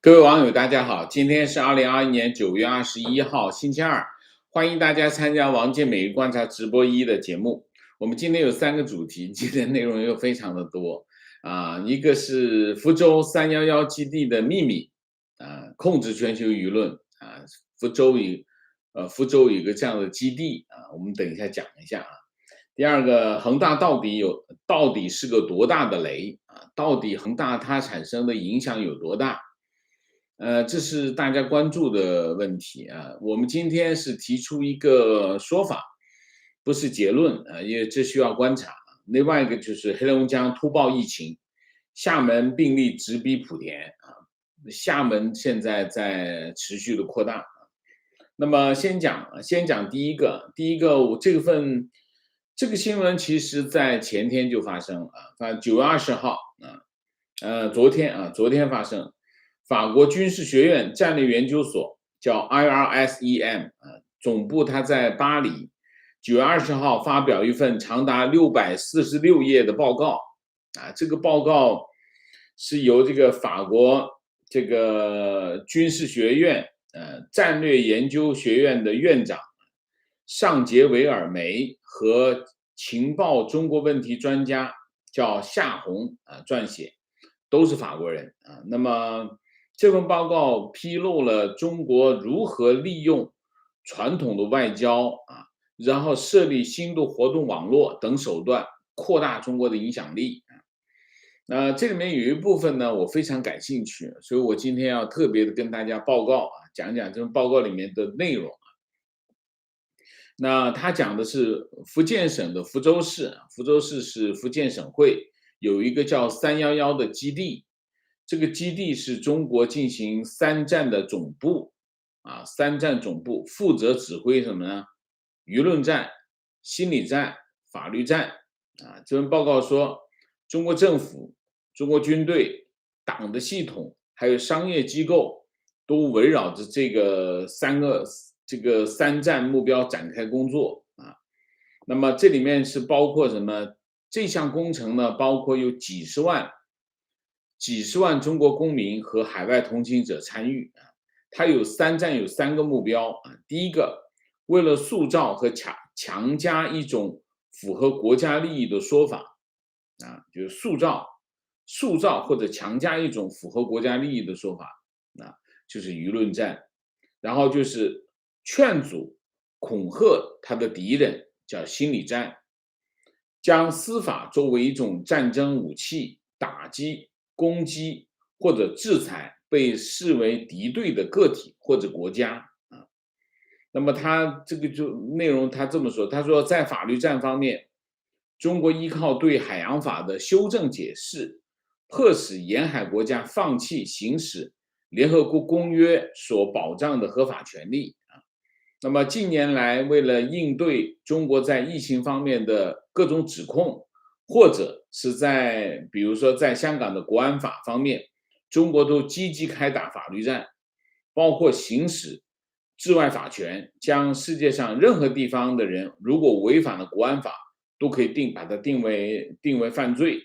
各位网友，大家好，今天是2021年9月21号，星期二，欢迎大家参加王健每日观察直播1的节目。我们今天有3个主题，今天内容又非常的多一个是福州311基地的秘密控制全球舆论福州有一个这样的基地我们等一下讲一下第二个，恒大到底是个多大的雷到底恒大它产生的影响有多大？这是大家关注的问题我们今天是提出一个说法，不是结论因为这需要观察。另外一个就是黑龙江突爆疫情，厦门病例直逼莆田厦门现在在持续的扩大那么先讲第一个，我这个新闻其实在前天就发生9月20号昨天发生。法国军事学院战略研究所叫 IRSEM 总部它在巴黎，9月20号发表一份长达646页的报告这个报告是由这个法国这个军事学院战略研究学院的院长尚杰维尔梅和情报中国问题专家叫夏红撰写，都是法国人那么这份报告披露了中国如何利用传统的外交然后设立新的活动网络等手段扩大中国的影响力那这里面有一部分呢，我非常感兴趣，所以我今天要特别的跟大家报告讲讲这份报告里面的内容那他讲的是福建省的福州市，福州市是福建省会，有一个叫311的基地。这个基地是中国进行3战的总部3战总部负责指挥什么呢？舆论战、心理战、法律战这份报告说，中国政府、中国军队、党的系统还有商业机构都围绕着这个3战目标展开工作那么这里面是包括什么？这项工程呢，包括有几十万中国公民和海外同情者参与它有3战有3个目标第一个，为了塑造和强加一种符合国家利益的说法就是塑造或者强加一种符合国家利益的说法就是舆论战。然后就是劝阻、恐吓他的敌人，叫心理战。将司法作为一种战争武器，打击、攻击或者制裁被视为敌对的个体或者国家那么他这个就内容他这么说，他说在法律战方面，中国依靠对海洋法的修正解释，迫使沿海国家放弃行使联合国公约所保障的合法权利那么近年来，为了应对中国在疫情方面的各种指控，或者是比如说在香港的国安法方面，中国都积极开打法律战，包括行使治外法权，将世界上任何地方的人如果违反了国安法，都可以把它定为犯罪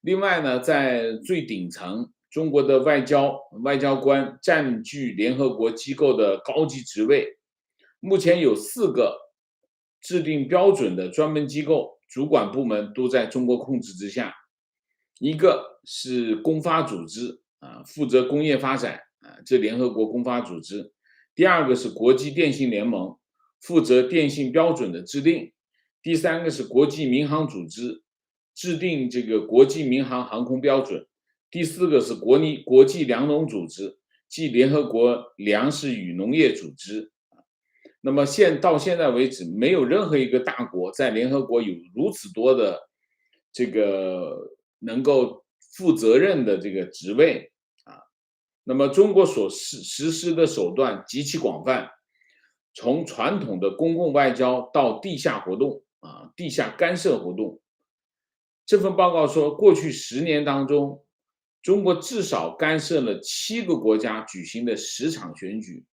另外呢，在最顶层，中国的外交官占据联合国机构的高级职位，目前有4个制定标准的专门机构，主管部门都在中国控制之下。一个是公发组织负责工业发展这联合国公发组织。第2个是国际电信联盟，负责电信标准的制定。第3个是国际民航组织，制定这个国际民航航空标准。第4个是国际粮农组织，即联合国粮食与农业组织。那么到现在为止，没有任何一个大国在联合国有如此多的这个能够负责任的这个职位那么中国所实施的手段极其广泛，从传统的公共外交到地下活动地下干涉活动。这份报告说，过去10年当中，中国至少干涉了7个国家举行的10场选举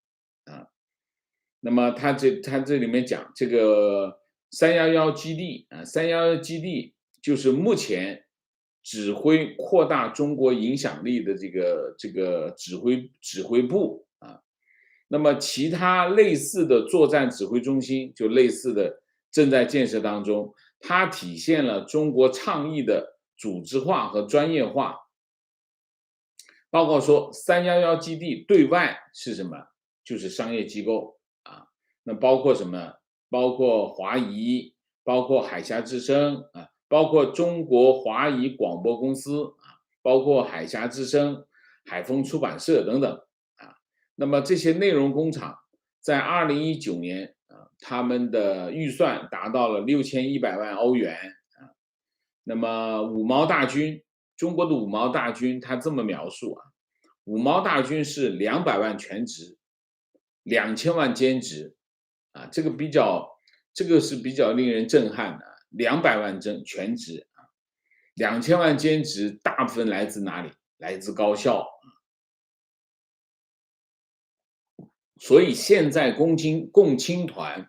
那么他这里面讲这个311基地311基地就是目前指挥扩大中国影响力的这个指挥部啊。那么其他类似的作战指挥中心，就类似的正在建设当中，它体现了中国倡议的组织化和专业化。包括说311基地对外是什么？就是商业机构啊。那包括什么？包括华谊，包括海峡之声啊，包括中国华谊广播公司啊，包括海峡之声、海丰出版社等等啊。那么这些内容工厂在2019年啊，他们的预算达到了6100万欧元啊。那么五毛大军，中国的五毛大军，他这么描述啊，五毛大军是200万全职，2000万兼职啊，这个是比较令人震撼的，200万全职啊，2000万兼职，大部分来自哪里？来自高校。所以现在共青团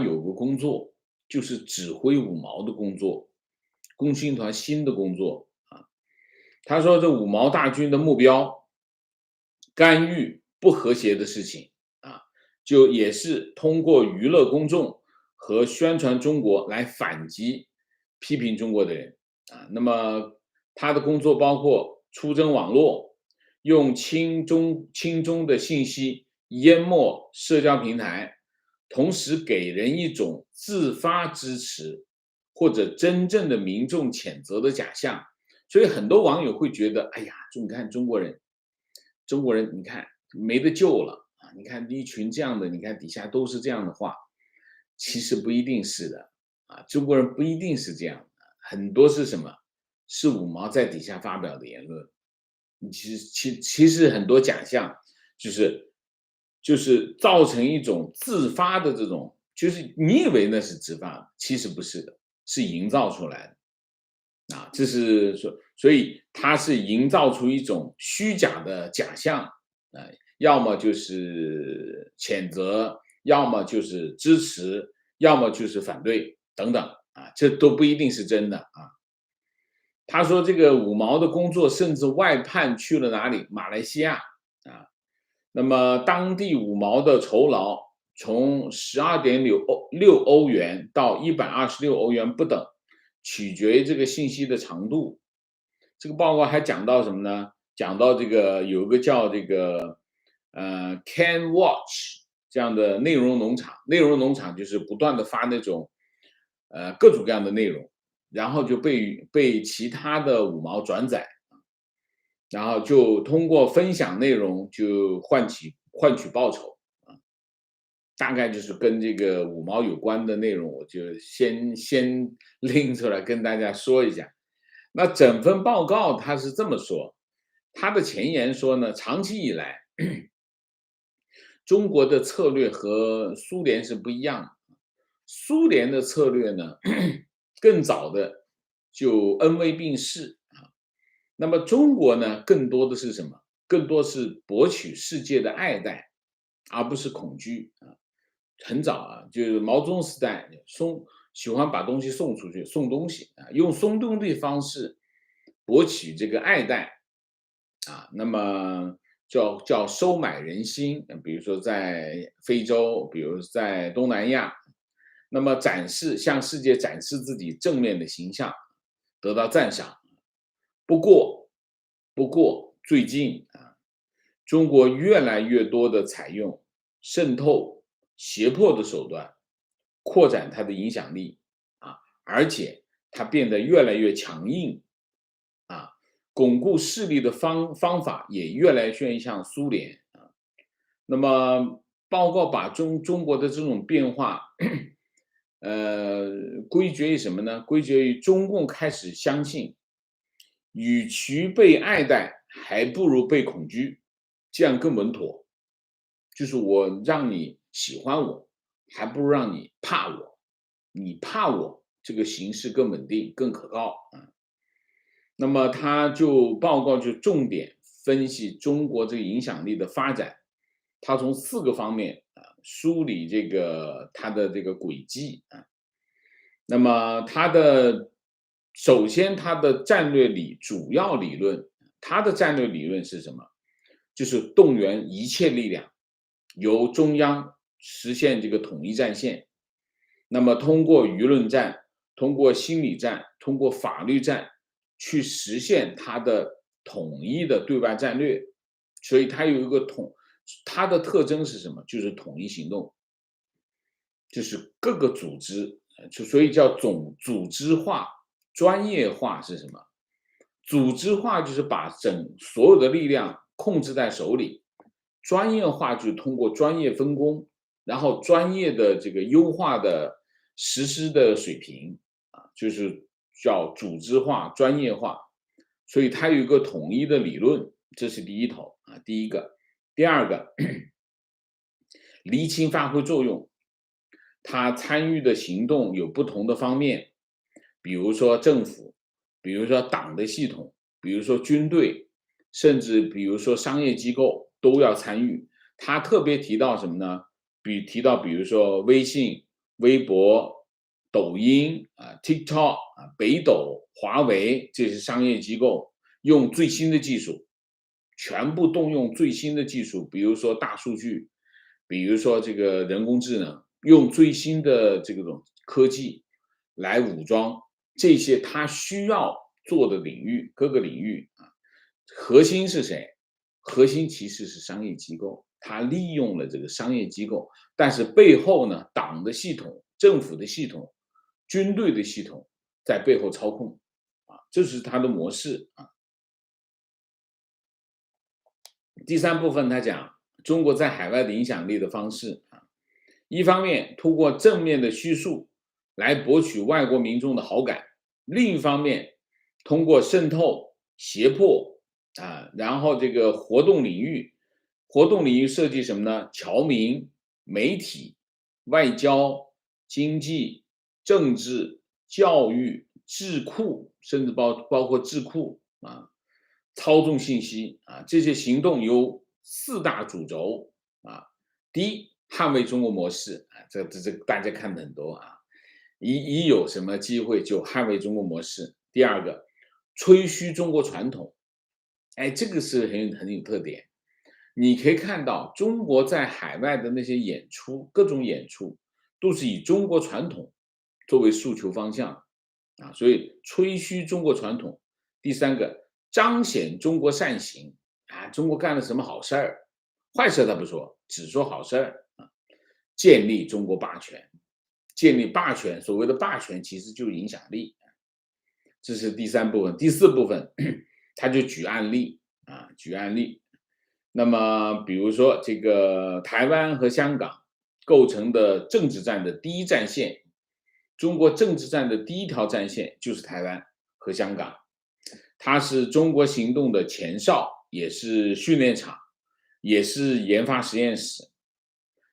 有个工作，就是指挥五毛的工作，共青团新的工作啊。他说这五毛大军的目标，干预不和谐的事情啊，就也是通过娱乐公众和宣传中国来反击批评中国的人啊。那么他的工作包括出征网络，用亲中的信息淹没社交平台，同时给人一种自发支持或者真正的民众谴责的假象。所以很多网友会觉得，哎呀，你看中国人，你看没得救了啊！你看一群这样的，你看底下都是这样的话，其实不一定是的啊。中国人不一定是这样的，很多是什么？是五毛在底下发表的言论。其实很多假象，就是造成一种自发的这种，就是你以为那是自发的，其实不是的，是营造出来的。啊，这是说，所以它是营造出一种虚假的假象，啊，要么就是谴责，要么就是支持，要么就是反对等等，啊，这都不一定是真的啊。他说这个五毛的工作甚至外判去了哪里？马来西亚啊。那么当地五毛的酬劳从12.6欧元到126欧元不等，取决于这个信息的长度。这个报告还讲到什么呢？讲到这个有一个叫这个Can Watch 这样的内容农场，内容农场就是不断的发那种各种各样的内容，然后就被其他的五毛转载，然后就通过分享内容就换取报酬啊。大概就是跟这个五毛有关的内容，我就先拎出来跟大家说一下。那整份报告他是这么说，他的前言说呢，长期以来，中国的策略和苏联是不一样的。苏联的策略呢，更早的就恩威并施啊。那么中国呢，更多的是什么？更多是博取世界的爱戴，而不是恐惧啊。很早啊，就是毛泽东时代喜欢把东西送出去，送东西啊，用送东西的方式博取这个爱戴啊。那么叫收买人心，比如说在非洲，比如在东南亚，那么向世界展示自己正面的形象，得到赞赏。不过，最近啊，中国越来越多的采用渗透、胁迫的手段，扩展它的影响力啊，而且它变得越来越强硬啊，巩固势力的方法也越来越像苏联啊。那么，报告把中国的这种变化，归结于什么呢？归结于中共开始相信，与其被爱戴，还不如被恐惧，这样更稳妥。就是我让你喜欢我，还不如让你怕我。你怕我，这个形势更稳定、更可靠啊。那么报告就重点分析中国这个影响力的发展，它从4个方面啊梳理它的这个轨迹啊。那么首先它的主要理论，它的战略理论是什么？就是动员一切力量，由中央实现这个统一战线。那么通过舆论战、通过心理战、通过法律战，去实现它的统一的对外战略。所以它有一个它的特征是什么？就是统一行动，就是各个组织，所以叫组织化、专业化是什么？组织化就是把所有的力量控制在手里，专业化就是通过专业分工，然后专业的这个优化的实施的水平就是叫组织化、专业化。所以它有一个统一的理论，这是第一头第一个。第二个，厘清发挥作用，他参与的行动有不同的方面，比如说政府，比如说党的系统，比如说军队，甚至比如说商业机构都要参与。他特别提到什么呢？比如说微信、微博、抖音TikTok 北斗、华为这些商业机构用最新的技术，全部动用最新的技术，比如说大数据，比如说这个人工智能，用最新的这种科技来武装这些他需要做的领域，各个领域核心是谁？核心其实是商业机构，他利用了这个商业机构，但是背后呢，党的系统、政府的系统、军队的系统在背后操控这是他的模式第三部分他讲中国在海外的影响力的方式一方面通过正面的叙述来博取外国民众的好感，另一方面通过渗透、胁迫然后这个活动领域涉及什么呢？侨民、媒体、外交、经济、政治、教育、智库，甚至包括智库操纵信息这些行动有四大主轴第一，捍卫中国模式这大家看的很多一有什么机会就捍卫中国模式。第二个，吹嘘中国传统，这个是很有特点。你可以看到中国在海外的那些演出，各种演出都是以中国传统作为诉求方向所以吹嘘中国传统。第三个，彰显中国善行中国干了什么好事儿，坏事他不说，只说好事儿建立中国霸权，建立霸权，所谓的霸权其实就是影响力，这是第三部分。第四部分，他就举案例举案例。那么，比如说这个台湾和香港构成的政治战的第一战线，中国政治战的第一条战线就是台湾和香港，它是中国行动的前哨，也是训练场，也是研发实验室，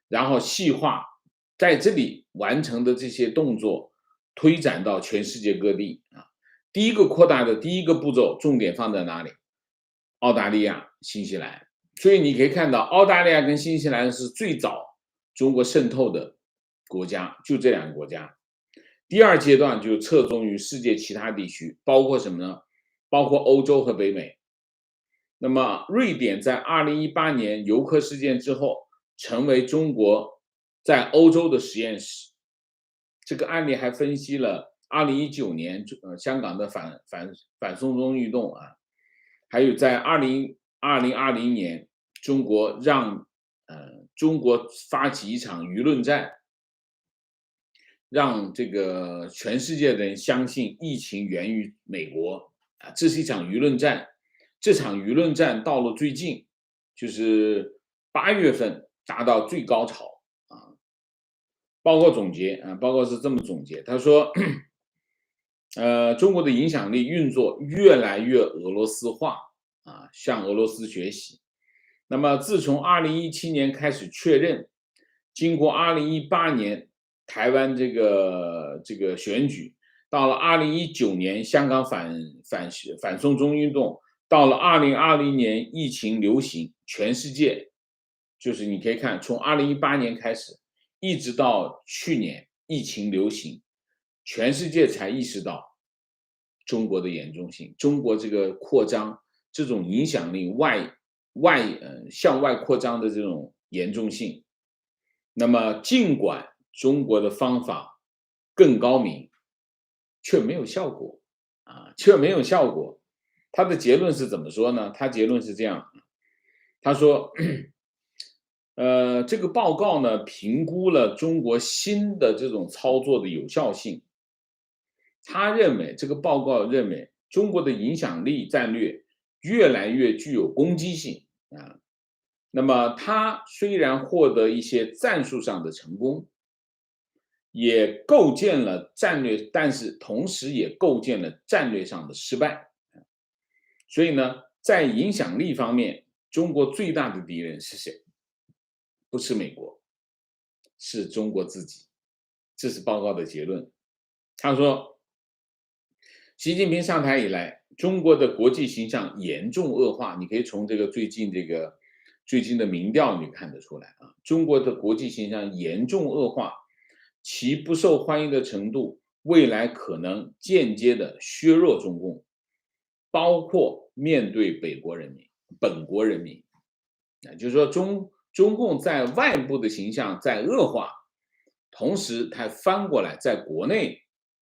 然后细化在这里完成的这些动作推展到全世界各地第一个扩大的第一个步骤重点放在哪里？澳大利亚、新西兰。所以你可以看到，澳大利亚跟新西兰是最早中国渗透的国家，就这两个国家。第二阶段就侧重于世界其他地区，包括什么呢？包括欧洲和北美。那么，瑞典在2018年游客事件之后，成为中国在欧洲的实验室。这个案例还分析了2019年香港的反送中运动还有在2020年中国中国发起一场舆论战，让这个全世界的人相信疫情源于美国这是一场舆论战。这场舆论战到了最近，就是8月份达到最高潮报告总结报告是这么总结，他说中国的影响力运作越来越俄罗斯化向俄罗斯学习。那么自从2017年开始确认，经过2018年台湾这个选举，到了2019年香港反送中运动，到了2020年疫情流行，全世界就是你可以看，从2018年开始，一直到去年疫情流行，全世界才意识到中国的严重性，中国这个扩张这种影响力向外扩张的这种严重性。那么尽管中国的方法更高明，却没有效果却没有效果。他的结论是怎么说呢？他结论是这样，他说，这个报告呢，评估了中国新的这种操作的有效性。他认为，这个报告认为，中国的影响力战略越来越具有攻击性那么，他虽然获得一些战术上的成功，也构建了战略，但是同时也构建了战略上的失败。所以呢，在影响力方面，中国最大的敌人是谁？不是美国，是中国自己。这是报告的结论。他说，习近平上台以来，中国的国际形象严重恶化。你可以从这个最近的民调你看得出来中国的国际形象严重恶化，其不受欢迎的程度，未来可能间接的削弱中共，包括面对本国人民就是说中共在外部的形象在恶化，同时他翻过来在国内，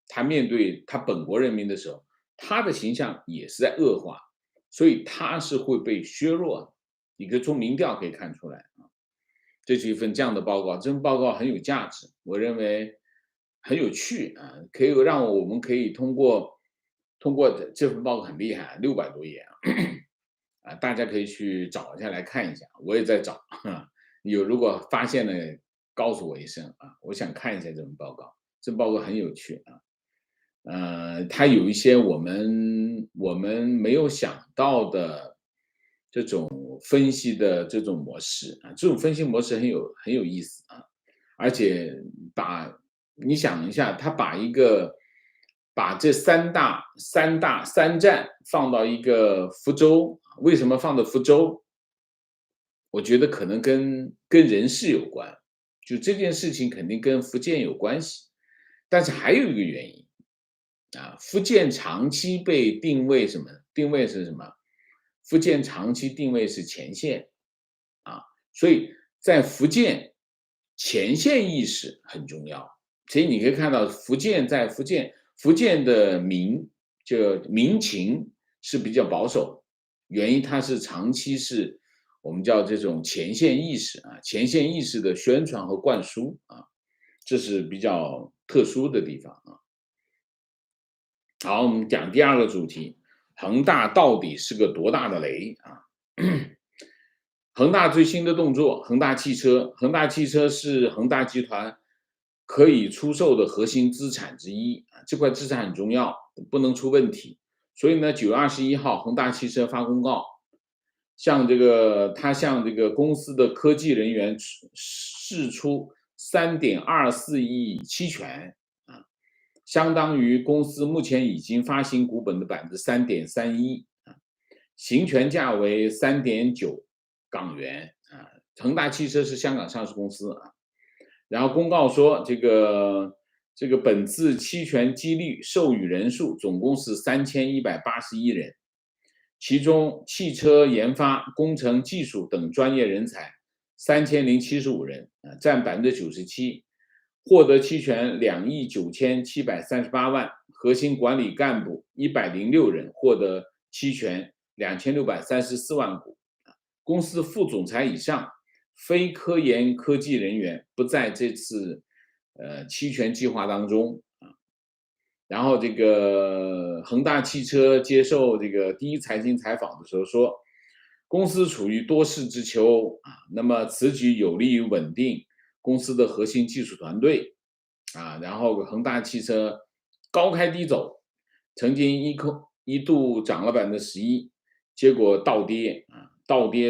他面对他本国人民的时候，他的形象也是在恶化，所以他是会被削弱的。你可以从民调可以看出来这是一份这样的报告，这份报告很有价值，我认为很有趣可以让我们可以通过这份报告很厉害600多页大家可以去找一下来看一下，我也在找如果发现了告诉我一声我想看一下这份报告，这份报告很有趣它有一些我们没有想到的这种分析的这种模式这种分析模式很有意思而且你想一下，他把这三战放到一个福州，为什么放到福州？我觉得可能跟人事有关，就这件事情肯定跟福建有关系，但是还有一个原因福建长期被定位什么？定位是什么？福建长期定位是前线所以在福建前线意识很重要。所以你可以看到福建的民情是比较保守，原因它是长期是我们叫这种前线意识前线意识的宣传和灌输这是比较特殊的地方好，我们讲第二个主题，恒大到底是个多大的雷恒大最新的动作，恒大汽车是恒大集团可以出售的核心资产之一这块资产很重要，不能出问题。所以呢，9月21号，恒大汽车发公告，向这个公司的科技人员释出3.24亿期权相当于公司目前已经发行股本的3.31%行权价为3.9港元恒大汽车是香港上市公司然后公告说这个本次期权激励授予人数总共是3181人，其中汽车研发、工程技术等专业人才3075人占97%，获得期权2亿9738万，核心管理干部106人获得期权2634万股。公司副总裁以上非科研科技人员不在这次期权计划当中然后这个恒大汽车接受这个第一财经采访的时候说，公司处于多事之秋那么此举有利于稳定公司的核心技术团队然后恒大汽车高开低走，曾经一度涨了11%，结果倒跌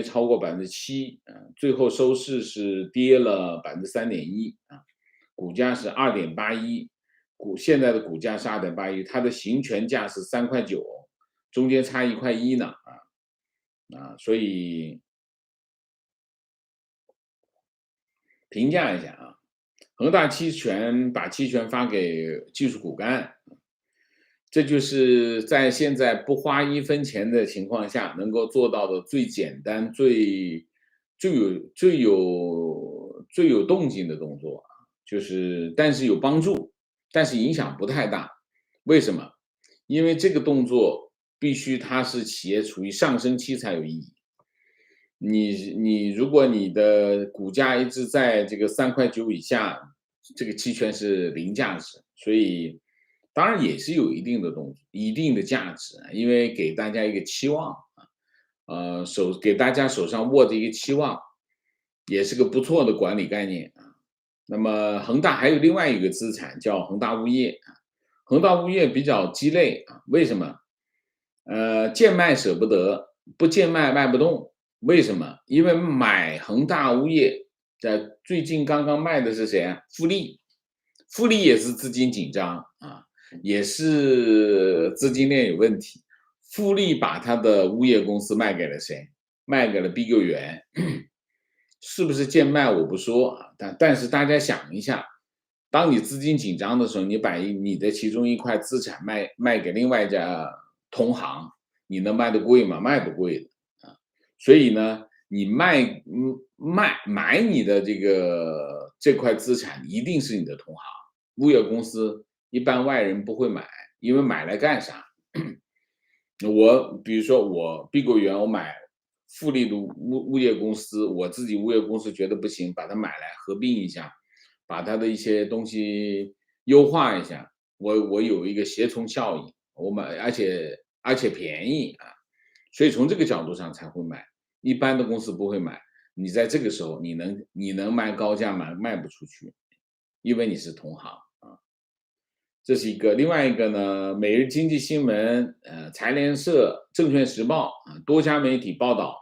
超过7%最后收市是跌了3.1%股价是2.81，现在的股价是2.81，它的行权价是3.9，中间差1.1呢所以评价一下恒大把期权发给技术骨干，这就是在现在不花1分钱的情况下，能够做到的最简单、最有动静的动作啊，就是但是有帮助，但是影响不太大。为什么？因为这个动作必须它是企业处于上升期才有意义。你如果你的股价一直在这个3.9块以下，这个期权是零价值，所以当然也是有一定的价值啊，因为给大家一个期望啊，给大家手上握着一个期望，也是个不错的管理概念啊。那么恒大还有另外一个资产叫恒大物业啊，恒大物业比较鸡肋啊，为什么？贱卖舍不得，不贱卖卖不动。为什么？因为买恒大物业在最近刚刚卖的是谁啊？富力，富力也是资金紧张啊，也是资金链有问题。富力把他的物业公司卖给了谁？卖给了碧桂园，是不是贱卖我不说啊，但是大家想一下，当你资金紧张的时候，你把你的其中一块资产卖给另外一家同行，你能卖得贵吗？卖不贵的啊。所以呢，你买你的这块资产，一定是你的同行。物业公司一般外人不会买，因为买来干啥？比如说我碧桂园，我买富力的物业公司，我自己物业公司觉得不行，把它买来合并一下，把它的一些东西优化一下，我有一个协同效应，我买而且便宜啊，所以从这个角度上才会买，一般的公司不会买。你在这个时候，你能卖高价卖不出去，因为你是同行。这是一个，另外一个呢，《每日经济新闻》、财联社、证券时报啊，多家媒体报道，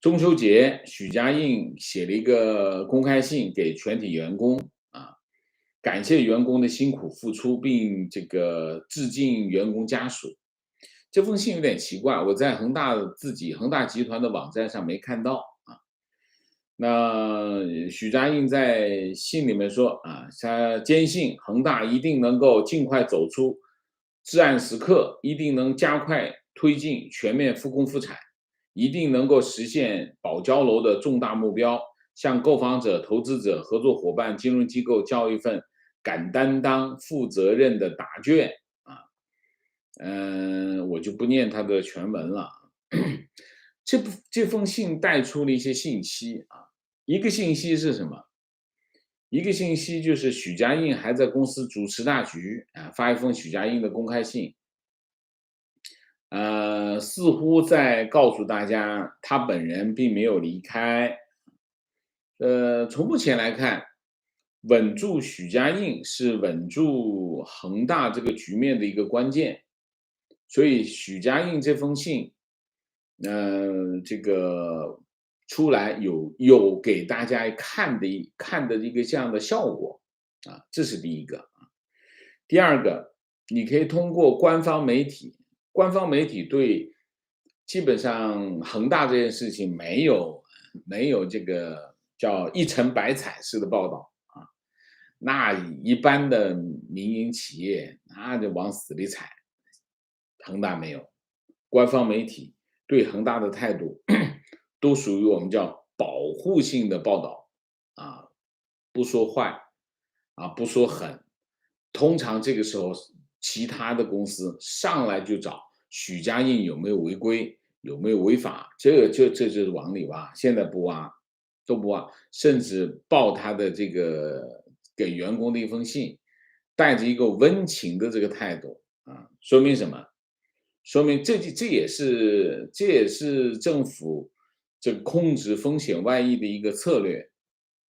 中秋节许家印写了一个公开信给全体员工啊，感谢员工的辛苦付出，并致敬员工家属。这封信有点奇怪，我在恒大集团的网站上没看到。那许家印在信里面说啊，他坚信恒大一定能够尽快走出至暗时刻，一定能加快推进全面复工复产，一定能够实现保交楼的重大目标，向购房者、投资者、合作伙伴、金融机构交一份敢担当、负责任的答卷啊。我就不念他的全文了。这封信带出了一些信息啊。一个信息是什么？一个信息就是许家印还在公司主持大局啊，发一封许家印的公开信，似乎在告诉大家他本人并没有离开。从目前来看，稳住许家印是稳住恒大这个局面的一个关键，所以许家印这封信，出来有给大家看的一个这样的效果啊，这是第一个。第二个，你可以通过官方媒体对基本上恒大这件事情没有这个叫一尘百彩式的报道啊，那一般的民营企业那就往死里踩，恒大没有，官方媒体对恒大的态度都属于我们叫保护性的报道啊，不说坏啊，不说狠。通常这个时候，其他的公司上来就找许家印有没有违规，有没有违法，这就是往里挖。现在不挖，都不挖，甚至报他的给员工的一封信，带着一个温情的这个态度啊，说明什么？说明这也是政府控制风险外溢的一个策略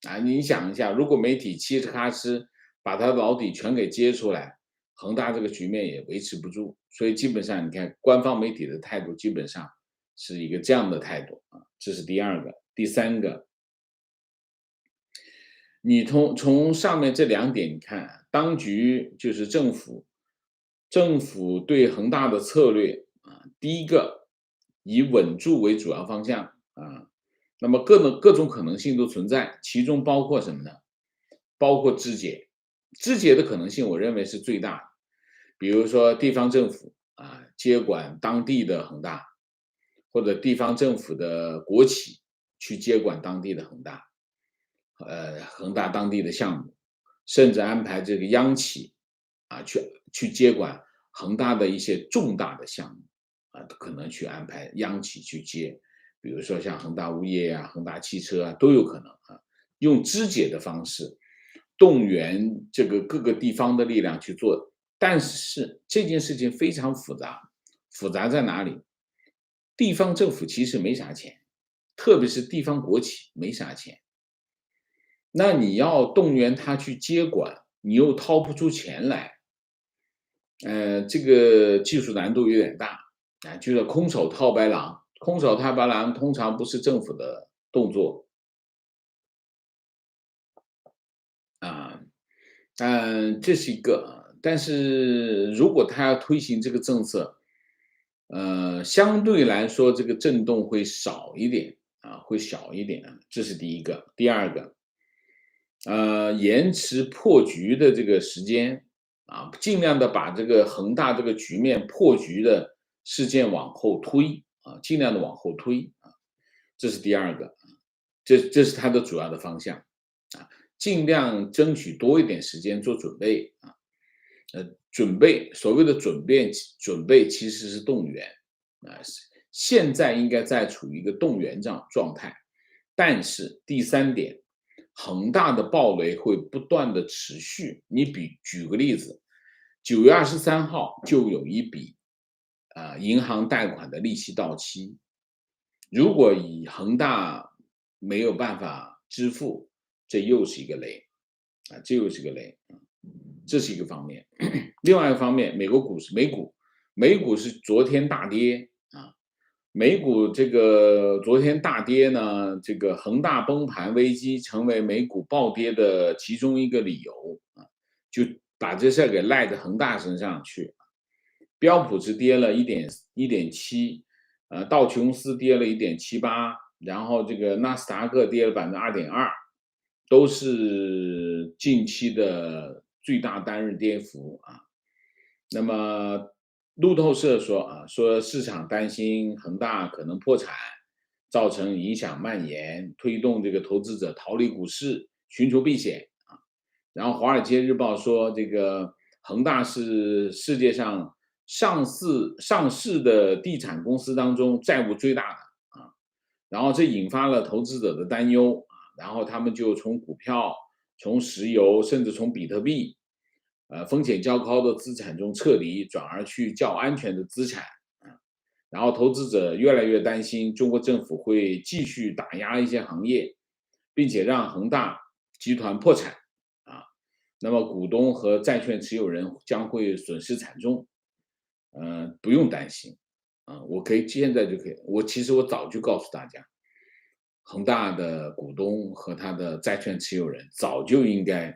啊！你想一下，如果媒体嘁哧咔哧把他老底全给揭出来，恒大这个局面也维持不住。所以基本上你看，官方媒体的态度基本上是一个这样的态度啊，这是第二个。第三个，你从上面这两点你看，当局就是政府对恒大的策略啊，第一个以稳住为主要方向啊，那么各种可能性都存在，其中包括什么呢？包括肢解，肢解的可能性我认为是最大的。比如说地方政府接管当地的恒大，或者地方政府的国企去接管当地的恒大，恒大当地的项目，甚至安排这个央企去接管恒大的一些重大的项目可能去安排央企去接，比如说像恒大物业恒大汽车都有可能用肢解的方式动员这个各个地方的力量去做。但是这件事情非常复杂，复杂在哪里？地方政府其实没啥钱，特别是地方国企没啥钱。那你要动员他去接管，你又掏不出钱来，这个技术难度有点大就是空手套白狼。空手套白狼通常不是政府的动作这是一个但是如果他要推行这个政策，相对来说这个震动会少一点会小一点这是第一个。第二个，延迟破局的这个时间尽量的把这个恒大这个局面破局的事件往后推尽量的往后推这是第二个，这是它的主要的方向尽量争取多一点时间做准备准备所谓的准备其实是动员现在应该在处于一个动员状态。但是第三点，恒大的暴雷会不断的持续。你举个例子，9月23号就有一笔银行贷款的利息到期，如果恒大没有办法支付，这又是一个雷这又是个雷这是一个方面。另外一个方面，美股是昨天大跌美股这个昨天大跌呢，这个恒大崩盘危机成为美股暴跌的其中一个理由就把这事给赖在恒大身上去。标普是跌了1.7%，道琼斯跌了1.78%，然后这个纳斯达克跌了2.2%，都是近期的最大单日跌幅那么路透社说市场担心恒大可能破产，造成影响蔓延，推动这个投资者逃离股市，寻求避险然后华尔街日报说这个恒大是世界上上市的地产公司当中债务最大的然后这引发了投资者的担忧然后他们就从股票、从石油，甚至从比特币风险较高的资产中撤离，转而去较安全的资产然后投资者越来越担心中国政府会继续打压一些行业，并且让恒大集团破产那么股东和债券持有人将会损失惨重不用担心我现在就可以其实我早就告诉大家，恒大的股东和他的债券持有人早就应该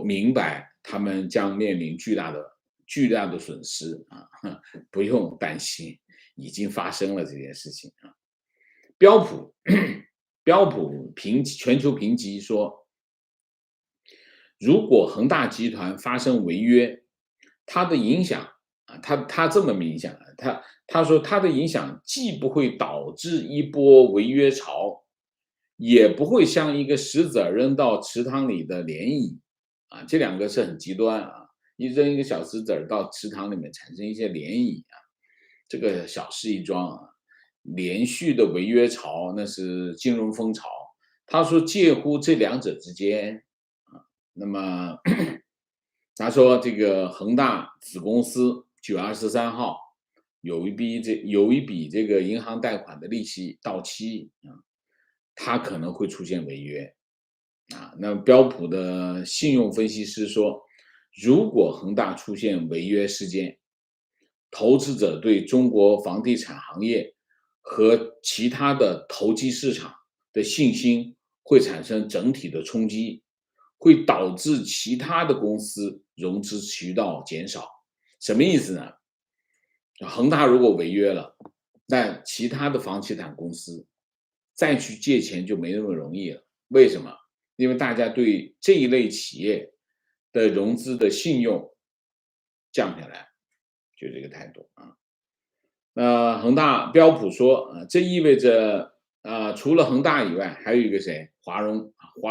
明白他们将面临巨大的损失不用担心，已经发生了这件事情标普全球评级说，如果恒大集团发生违约，它的影响他这么明显他说它的影响既不会导致一波违约潮，也不会像一个石子扔到池塘里的涟漪这两个是很极端一扔一个小石子到池塘里面产生一些涟漪这个小事一桩连续的违约潮那是金融风潮。他说介乎这两者之间那么他说这个恒大子公司9月23号有一笔这个银行贷款的利息到期它可能会出现违约那标普的信用分析师说，如果恒大出现违约事件，投资者对中国房地产行业和其他的投机市场的信心会产生整体的冲击，会导致其他的公司融资渠道减少。什么意思呢？恒大如果违约了，那其他的房地产公司再去借钱就没那么容易了。为什么？因为大家对这一类企业的融资的信用降下来，就这个态度啊。恒大标普说，这意味着除了恒大以外，还有一个谁？华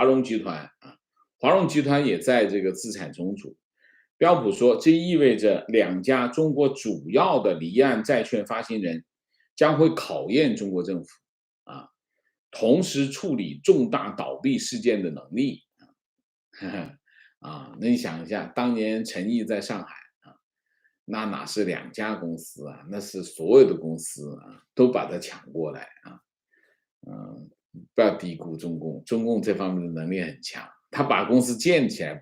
融集团啊，华融集团也在这个资产重组。标普说，这意味着两家中国主要的离岸债券发行人将会考验中国政府啊，同时处理重大倒闭事件的能力啊。那你想一下，当年陈毅在上海啊，那哪是两家公司啊，那是所有的公司啊都把它抢过来啊。不要低估中共，中共这方面的能力很强，他把公司建起来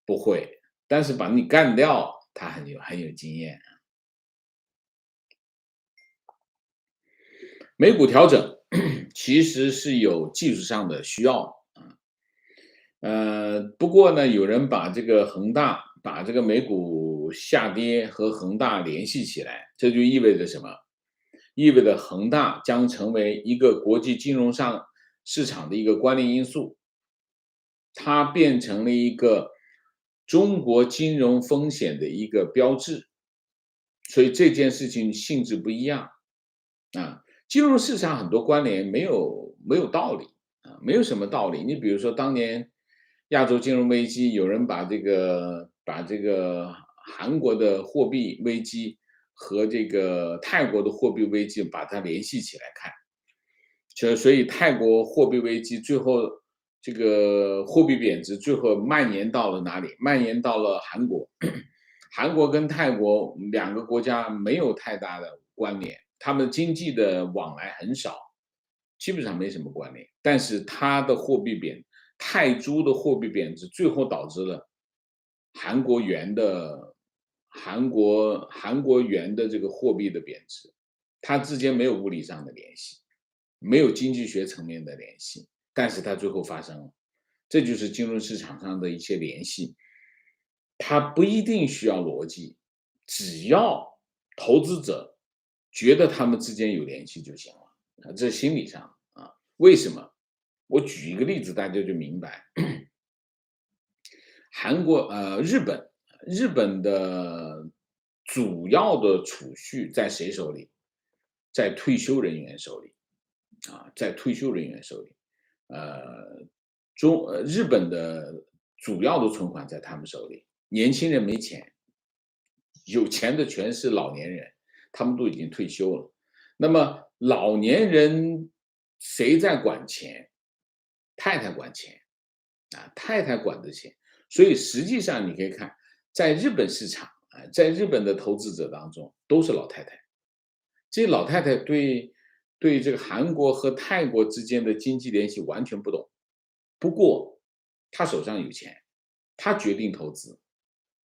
不会，但是把你干掉，他很有经验。美股调整其实是有技术上的需要啊。不过呢，有人把这个把这个美股下跌和恒大联系起来，这就意味着什么？意味着恒大将成为一个国际金融市场的一个关联因素，它变成了一个中国金融风险的一个标志，所以这件事情性质不一样啊。金融市场很多关联没有道理啊，没有什么道理。你比如说当年亚洲金融危机，有人把这个韩国的货币危机和这个泰国的货币危机把它联系起来看，所以泰国货币危机最后这个货币贬值最后蔓延到了哪里？蔓延到了韩国。韩国跟泰国两个国家没有太大的关联，他们经济的往来很少，基本上没什么关联。但是它的泰铢的货币贬值，最后导致了韩国元的韩国元的这个货币的贬值，它之间没有物理上的联系，没有经济学层面的联系，但是它最后发生了。这就是金融市场上的一些联系，它不一定需要逻辑，只要投资者觉得他们之间有联系就行了。这是心理上啊。为什么？我举一个例子，大家就明白。日本的主要的储蓄在谁手里？在退休人员手里啊，在退休人员手里。日本的主要的存款在他们手里，年轻人没钱，有钱的全是老年人，他们都已经退休了。那么老年人谁在管钱？太太管钱啊，太太管的钱。所以实际上你可以看，在日本市场啊，在日本的投资者当中都是老太太。这些老太太对这个韩国和泰国之间的经济联系完全不懂，不过他手上有钱，他决定投资，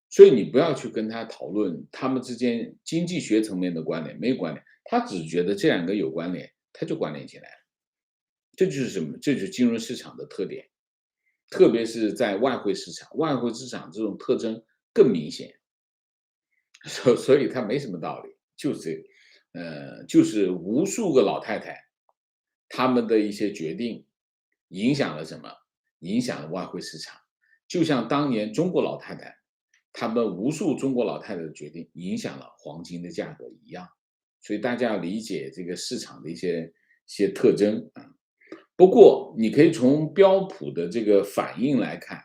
所以你不要去跟他讨论他们之间经济学层面的关联，没有关联，他只觉得这两个有关联，他就关联起来了。这就是什么？这就是金融市场的特点，特别是在外汇市场，外汇市场这种特征更明显，所以它没什么道理，就是无数个老太太，他们的一些决定影响了什么？影响了外汇市场，就像当年中国老太太，他们无数中国老太太的决定影响了黄金的价格一样，所以大家要理解这个市场的一些特征啊。不过你可以从标普的这个反应来看，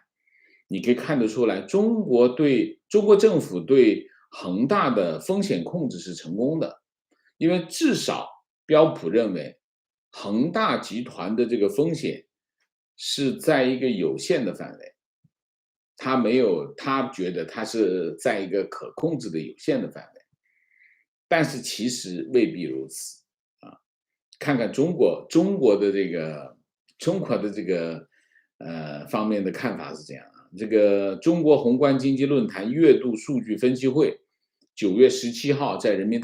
你可以看得出来，中国政府对恒大的风险控制是成功的，因为至少标普认为恒大集团的这个风险是在一个有限的范围，他觉得他是在一个可控制的有限的范围，但是其实未必如此啊。看看中国的这个方面的看法是这样啊。这个中国宏观经济论坛月度数据分析会9月17号在人民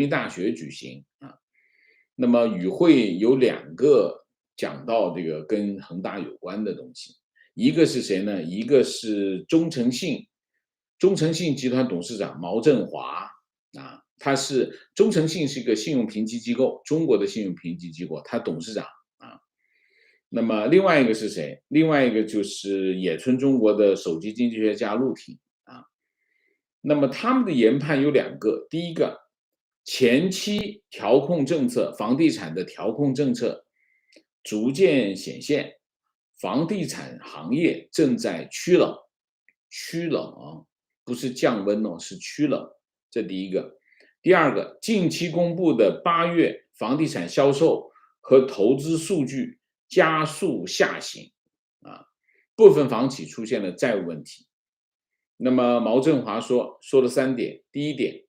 大学举行啊。那么与会有2个讲到这个跟恒大有关的东西，一个是谁呢？一个是中诚信集团董事长毛振华啊。中诚信是一个信用评级机构，中国的信用评级机构，他董事长啊。那么另外一个是谁？另外一个就是野村中国的首席经济学家陆挺啊。那么他们的研判有两个，第一个，前期调控政策，房地产的调控政策逐渐显现，房地产行业正在趋冷，趋冷啊，不是降温哦，是趋冷，这第一个。第二个，近期公布的8月房地产销售和投资数据加速下行，啊，部分房企出现了债务问题。那么毛振华说了3点，第一点，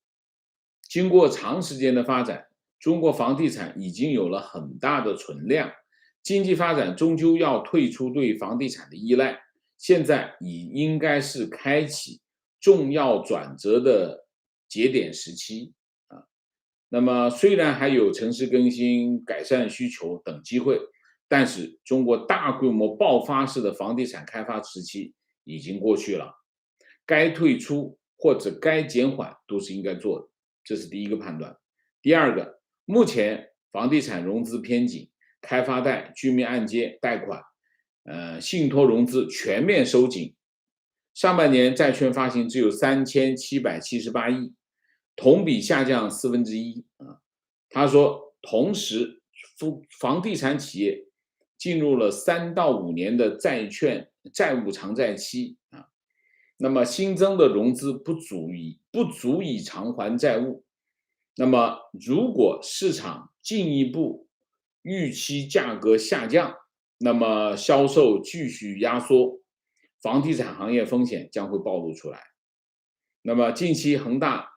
经过长时间的发展，中国房地产已经有了很大的存量，经济发展终究要退出对房地产的依赖，现在已应该是开启重要转折的节点时期啊。那么虽然还有城市更新、改善需求等机会，但是中国大规模爆发式的房地产开发时期已经过去了。该退出或者该减缓都是应该做的，这是第一个判断。第二个，目前房地产融资偏紧，开发贷、居民按揭贷款、信托融资全面收紧。上半年债券发行只有3778亿，同比下降1/4啊。他说，同时房地产企业进入了3到5年的债务偿债期啊。那么新增的融资不足以偿还债务。那么如果市场进一步预期价格下降，那么销售继续压缩，房地产行业风险将会暴露出来。那么近期恒大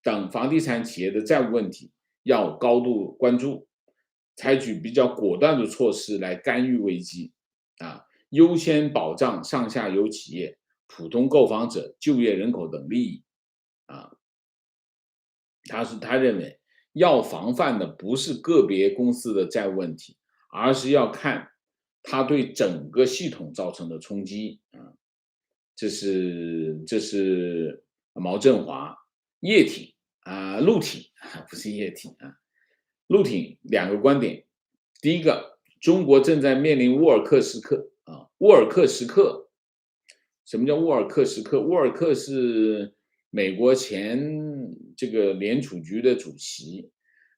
等房地产企业的债务问题要高度关注，采取比较果断的措施来干预危机啊，优先保障上下游企业、普通购房者、就业人口等利益啊。他认为要防范的不是个别公司的债务问题，而是要看它对整个系统造成的冲击啊。这是毛振华。液体啊，陆体不是液体啊，陆体两个观点。第一个，中国正在面临沃尔克时刻啊，沃尔克时刻。什么叫沃尔克时刻？沃尔克是美国前这个联储局的主席，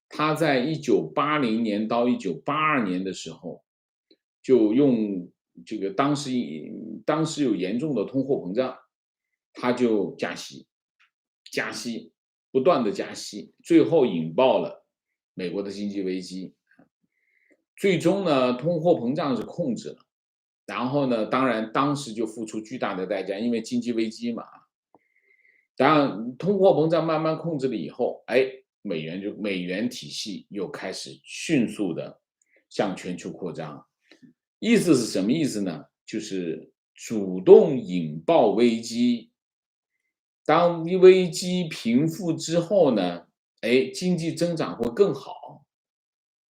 他在1980年到1982年的时候，就用这个当时有严重的通货膨胀，他就加息，不断的加息，最后引爆了美国的经济危机。最终呢，通货膨胀是控制了，然后呢，当然当时就付出巨大的代价，因为经济危机嘛。当然，通货膨胀慢慢控制了以后，哎，美元体系又开始迅速的向全球扩张。意思是什么意思呢？就是主动引爆危机。当危机平复之后呢，哎，经济增长会更好，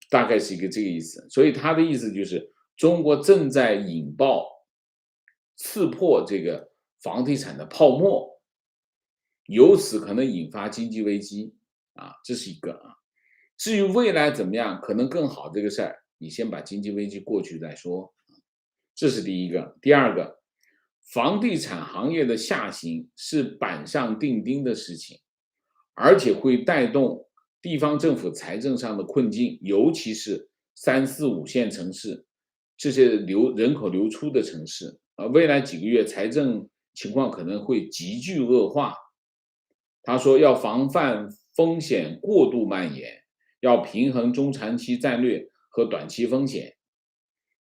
大概是一个这个意思。所以他的意思就是，中国正在刺破这个房地产的泡沫，由此可能引发经济危机啊，这是一个啊。至于未来怎么样，可能更好这个事儿，你先把经济危机过去再说。这是第一个。第二个，房地产行业的下行是板上钉钉的事情，而且会带动地方政府财政上的困境，尤其是3、4、5线城市这些人口流出的城市未来几个月财政情况可能会急剧恶化。他说要防范风险过度蔓延，要平衡中长期战略和短期风险。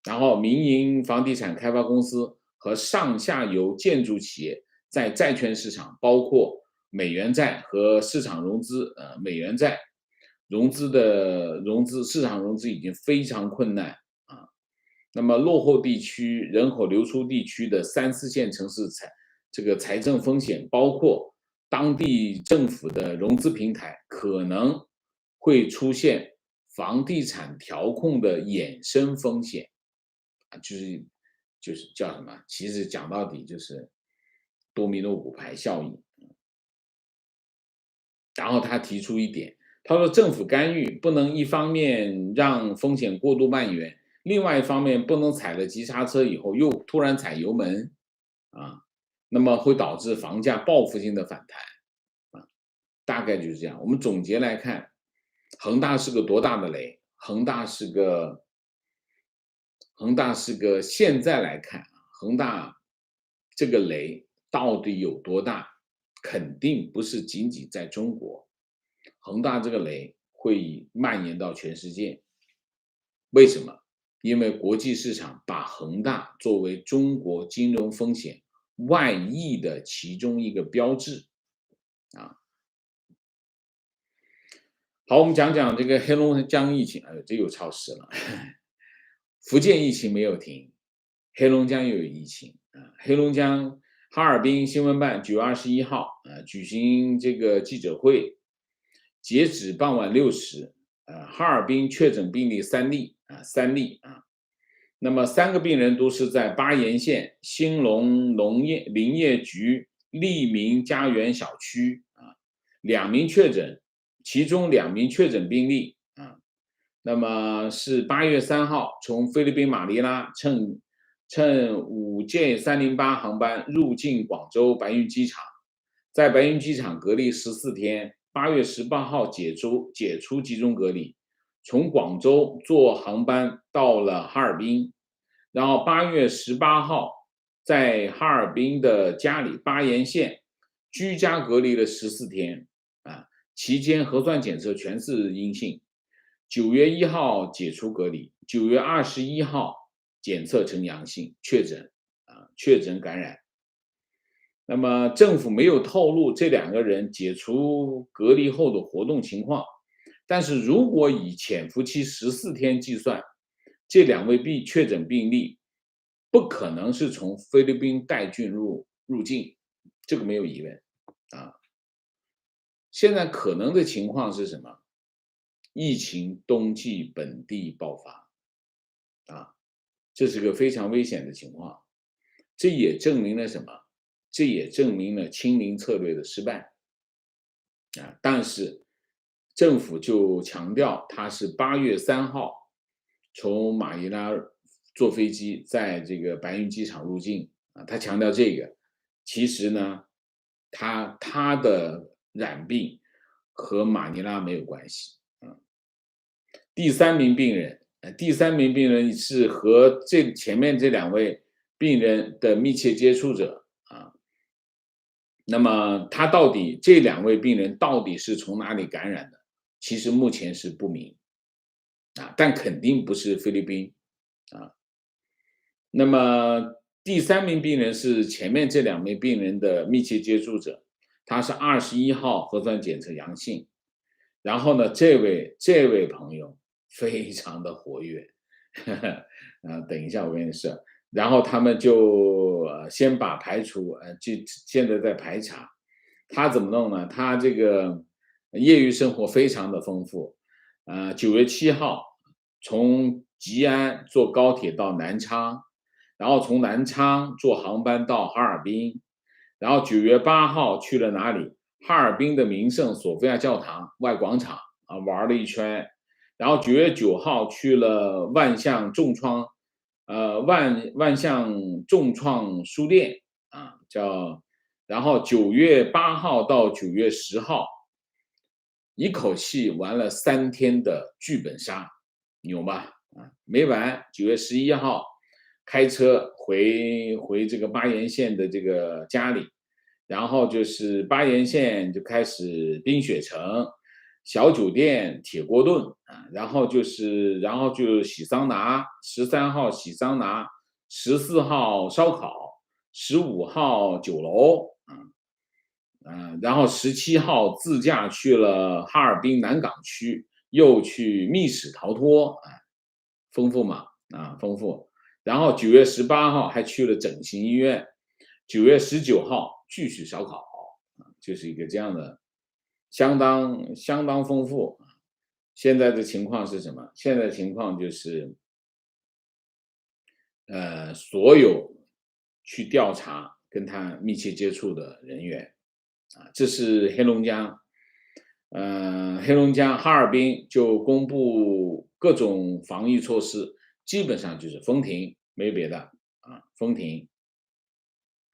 然后民营房地产开发公司和上下游建筑企业在债券市场，包括美元债和市场融资，美元债市场融资已经非常困难啊。那么落后地区、人口流出地区的3、4线城市这个财政风险，包括当地政府的融资平台，可能会出现房地产调控的衍生风险。就是叫什么？其实讲到底就是多米诺骨牌效应。然后他提出一点，他说政府干预不能一方面让风险过度蔓延，另外一方面不能踩了急刹车以后又突然踩油门啊，那么会导致房价报复性的反弹。大概就是这样。我们总结来看，恒大是个多大的雷？恒大是个现在来看，恒大这个雷到底有多大？肯定不是仅仅在中国，恒大这个雷会蔓延到全世界。为什么？因为国际市场把恒大作为中国金融风险外溢的其中一个标志啊。好，我们讲讲这个黑龙江疫情，哎呦，这又超时了。福建疫情没有停，黑龙江又有疫情啊。黑龙江哈尔滨新闻办9月21号举行这个记者会，截止傍晚6时，哈尔滨确诊病例3例啊。那么3个病人都是在巴彦县兴隆林业局利民家园小区啊，2名确诊，其中2名确诊病例啊，那么是8月3号从菲律宾马尼拉乘5J308航班入境广州白云机场，在白云机场隔离14天，8月18号解除集中隔离，从广州坐航班到了哈尔滨，然后8月18号在哈尔滨的家里巴彦县居家隔离了14天啊，期间核酸检测全是阴性。9月1号解除隔离，9月21号检测呈阳性，确诊感染。那么政府没有透露这2个人解除隔离后的活动情况，但是如果以潜伏期14天计算，这2位确诊病例不可能是从菲律宾带菌入境，这个没有疑问啊。现在可能的情况是什么？疫情冬季本地爆发啊，这是个非常危险的情况。这也证明了什么？这也证明了清零策略的失败啊。但是政府就强调他是8月3号从马尼拉坐飞机在这个白云机场入境啊，他强调这个。其实呢，他的染病和马尼拉没有关系啊。第三名病人是和前面这2位病人的密切接触者啊。那么这2位病人到底是从哪里感染的？其实目前是不明啊，但肯定不是菲律宾啊。那么第3名病人是前面这2位病人的密切接触者，他是21号核酸检测阳性。然后呢，这位朋友非常的活跃，等一下我跟你说。然后他们就先把排除，就现在在排查。他怎么弄呢？他这个业余生活非常的丰富。9月7号从吉安坐高铁到南昌，然后从南昌坐航班到哈尔滨，然后9月8号去了哪里？哈尔滨的名胜索菲亚教堂外广场啊玩了一圈，然后9月9号去了万象重创书店啊然后9月8号到9月10号，一口气玩了3天的剧本杀，牛吧？没完。9月11号开车回这个巴彦县的这个家里。然后就是巴彦县就开始冰雪城、小酒店、铁锅炖啊，然后就洗桑拿，13号洗桑拿，14号烧烤，15号酒楼然后17号自驾去了哈尔滨南岗区，又去密室逃脱丰富嘛丰富。然后9月18号还去了整形医院，9月19号继续烧烤就是一个这样的相当丰富。现在的情况是什么？现在的情况就是所有去调查跟他密切接触的人员这是黑龙江。黑龙江哈尔滨就公布各种防疫措施，基本上就是封停，没别的封停。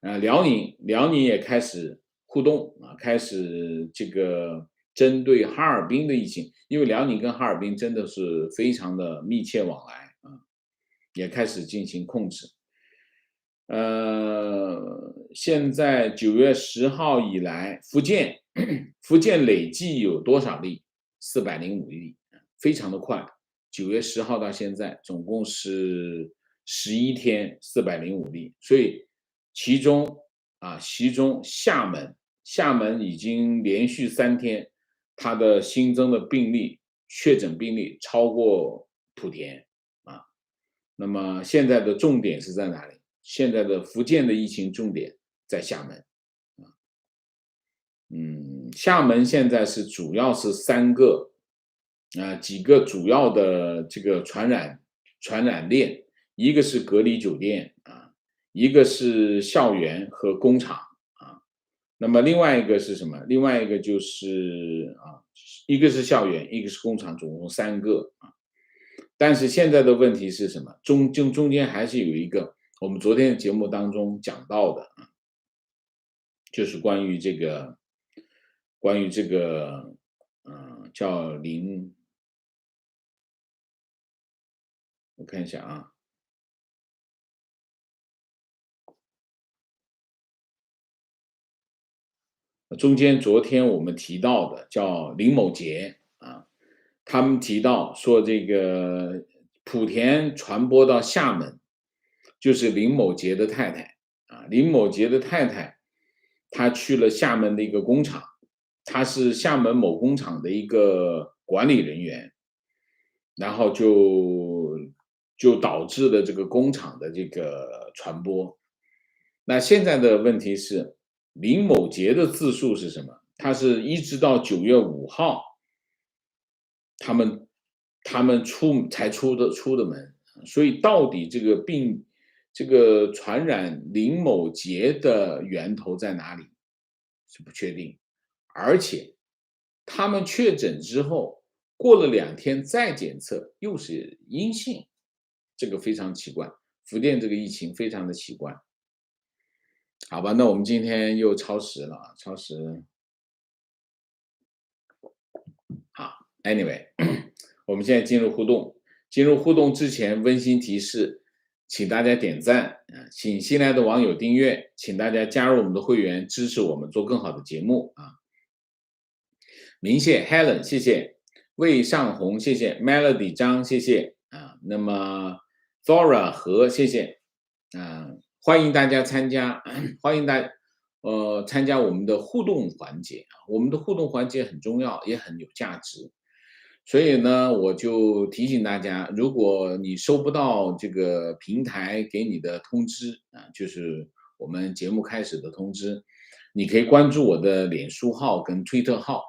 辽宁也开始互动啊，开始这个针对哈尔滨的疫情，因为辽宁跟哈尔滨真的是非常的密切往来啊，也开始进行控制。现在9月10号以来，福建累计有多少例？405例，非常的快。9月10号到现在，总共是11天405例，所以其中厦门已经连续3天，它的新增的确诊病例超过莆田啊。那么现在的重点是在哪里？现在的福建的疫情重点在厦门。厦门现在主要是几个主要的这个传染链，一个是隔离酒店啊，一个是校园和工厂啊。那么另外一个是什么？另外一个就是一个是校园，一个是工厂，总共3个啊。但是现在的问题是什么？中间还是有一个我们昨天的节目当中讲到的啊，就是关于这个叫我看一下啊，中间昨天我们提到的叫林某杰啊，他们提到说这个莆田传播到厦门，就是林某杰的太太啊，林某杰的太太，她去了厦门的一个工厂，她是厦门某工厂的一个管理人员，然后就导致了这个工厂的这个传播。那现在的问题是，林某杰的自述是什么？他是一直到9月5号，他们才出的门，所以到底这个传染林某杰的源头在哪里是不确定，而且他们确诊之后，过了2天再检测又是阴性，这个非常奇怪。福建这个疫情非常的奇怪。好吧，那我们今天又超时了啊，超时。好，anyway，我们现在进入互动。进入互动之前，温馨提示，请大家点赞啊，请新来的网友订阅，请大家加入我们的会员，支持我们做更好的节目啊。明谢 Helen， 谢谢魏尚红，谢谢 Melody 张，谢谢啊。那么 Thora 何，谢谢啊，欢迎大家参加，欢迎参加我们的互动环节啊，我们的互动环节很重要，也很有价值。所以呢，我就提醒大家，如果你收不到这个平台给你的通知啊，就是我们节目开始的通知，你可以关注我的脸书号跟推特号。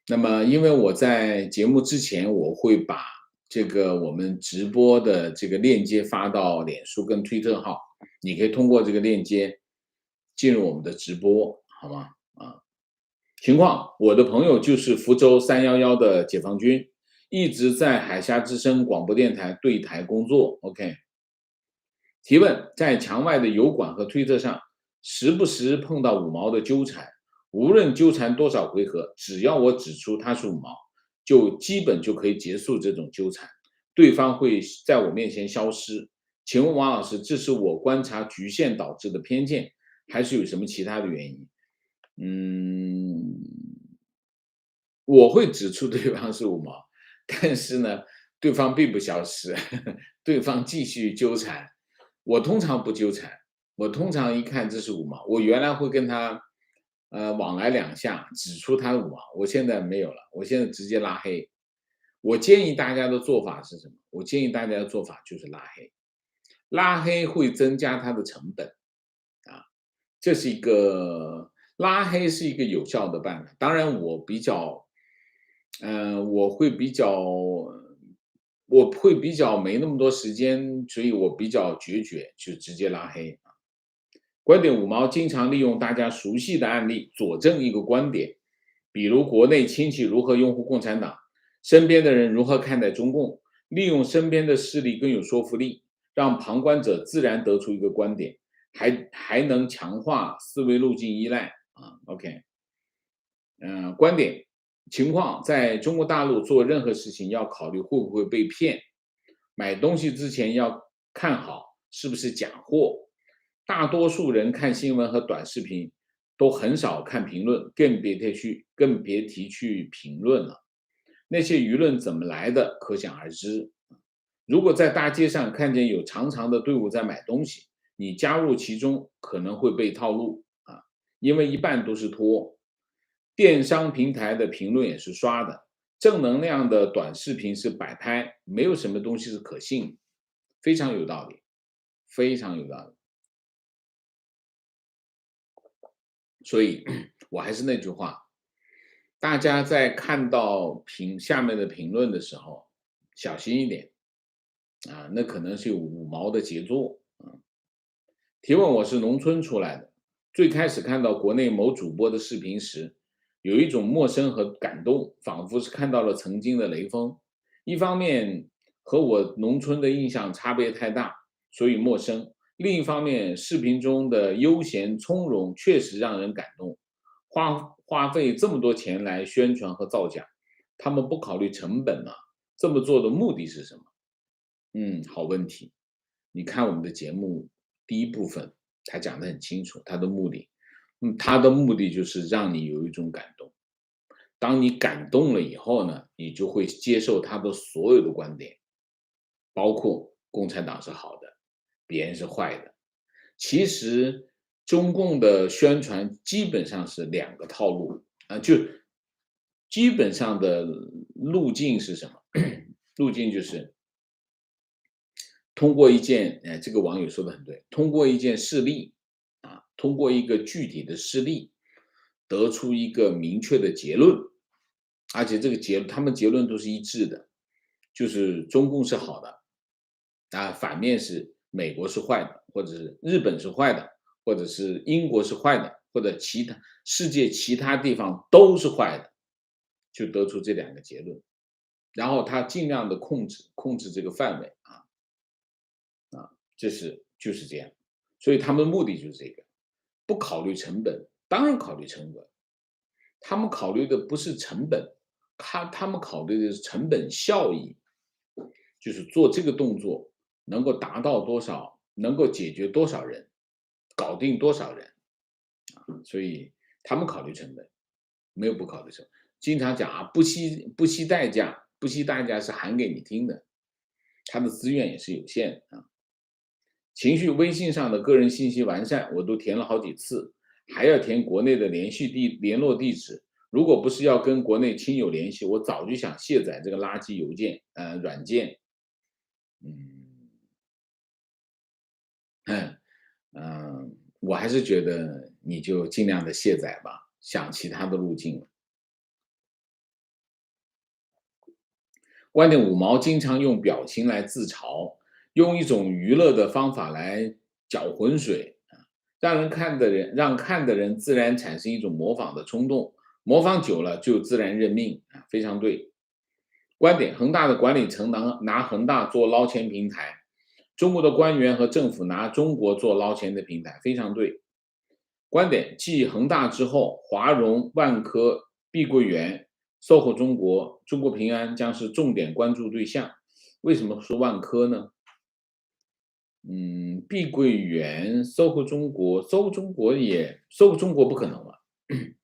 那么，因为我在节目之前，我会把这个我们直播的这个链接发到脸书跟推特号，你可以通过这个链接进入我们的直播，好吗？情况，我的朋友就是福州311的解放军，一直在海峡之声广播电台对台工作。OK， 提问：在墙外的油管和推特上，时不时碰到5毛的纠缠，无论纠缠多少回合，只要我指出他是5毛，基本就可以结束这种纠缠，对方会在我面前消失。请问王老师，这是我观察局限导致的偏见，还是有什么其他的原因？我会指出对方是5毛，但是呢，对方并不消失，对方继续纠缠。我通常不纠缠，我通常一看这是5毛，我原来会跟他往来2下，指出他5毛，我现在没有了，我现在直接拉黑。我建议大家的做法是什么？我建议大家的做法就是拉黑，拉黑会增加他的成本啊，这是一个拉黑是一个有效的办法。当然，我会比较没那么多时间，所以我比较决绝，就直接拉黑。观点5毛经常利用大家熟悉的案例佐证一个观点，比如国内亲戚如何拥护共产党，身边的人如何看待中共，利用身边的势力更有说服力，让旁观者自然得出一个观点，还能强化思维路径依赖， OK，观点情况，在中国大陆做任何事情要考虑会不会被骗，买东西之前要看好是不是假货。大多数人看新闻和短视频都很少看评论，更别提去评论了。那些舆论怎么来的，可想而知。如果在大街上看见有长长的队伍在买东西，你加入其中可能会被套路因为一半都是托。电商平台的评论也是刷的，正能量的短视频是摆拍，没有什么东西是可信的，非常有道理，非常有道理。所以我还是那句话，大家在看到下面的评论的时候，小心一点那可能是有五毛的杰作。提问：我是农村出来的，最开始看到国内某主播的视频时，有一种陌生和感动，仿佛是看到了曾经的雷锋。一方面和我农村的印象差别太大，所以陌生；另一方面，视频中的悠闲从容确实让人感动。花费这么多钱来宣传和造假，他们不考虑成本吗？这么做的目的是什么？好问题。你看我们的节目第一部分，他讲得很清楚，他的目的，他的目的就是让你有一种感动。当你感动了以后呢，你就会接受他的所有的观点，包括共产党是好的，别人是坏的。其实中共的宣传基本上是两个套路就基本上的路径是什么？路径就是通过一件，这个网友说的很对，通过一件事例通过一个具体的事例，得出一个明确的结论，而且这个他们结论都是一致的，就是中共是好的反面是美国是坏的，或者是日本是坏的，或者是英国是坏的，或者世界其他地方都是坏的，就得出这两个结论，然后他尽量的控制这个范围就是这样，所以他们的目的就是这个，不考虑成本，当然考虑成本，他们考虑的不是成本，他们考虑的是成本效益，就是做这个动作能够达到多少，能够解决多少人，搞定多少人所以他们考虑成本，没有不考虑成本。经常讲不惜代价，不惜代价是喊给你听的，他的资源也是有限的情绪微信上的个人信息完善，我都填了好几次，还要填国内的联络地址。如果不是要跟国内亲友联系，我早就想卸载这个垃圾邮件软件。嗯我还是觉得你就尽量的卸载吧，想其他的路径。观点五毛经常用表情来自嘲，用一种娱乐的方法来搅浑水让看的人自然产生一种模仿的冲动，模仿久了就自然认命非常对。观点：恒大的管理层拿恒大做捞钱平台，中国的官员和政府拿中国做捞钱的平台，非常对。观点：继恒大之后，华融、万科、碧桂园、SOHO 中国、中国平安将是重点关注对象。为什么说万科呢？碧桂园、SOHO 中国不可能了。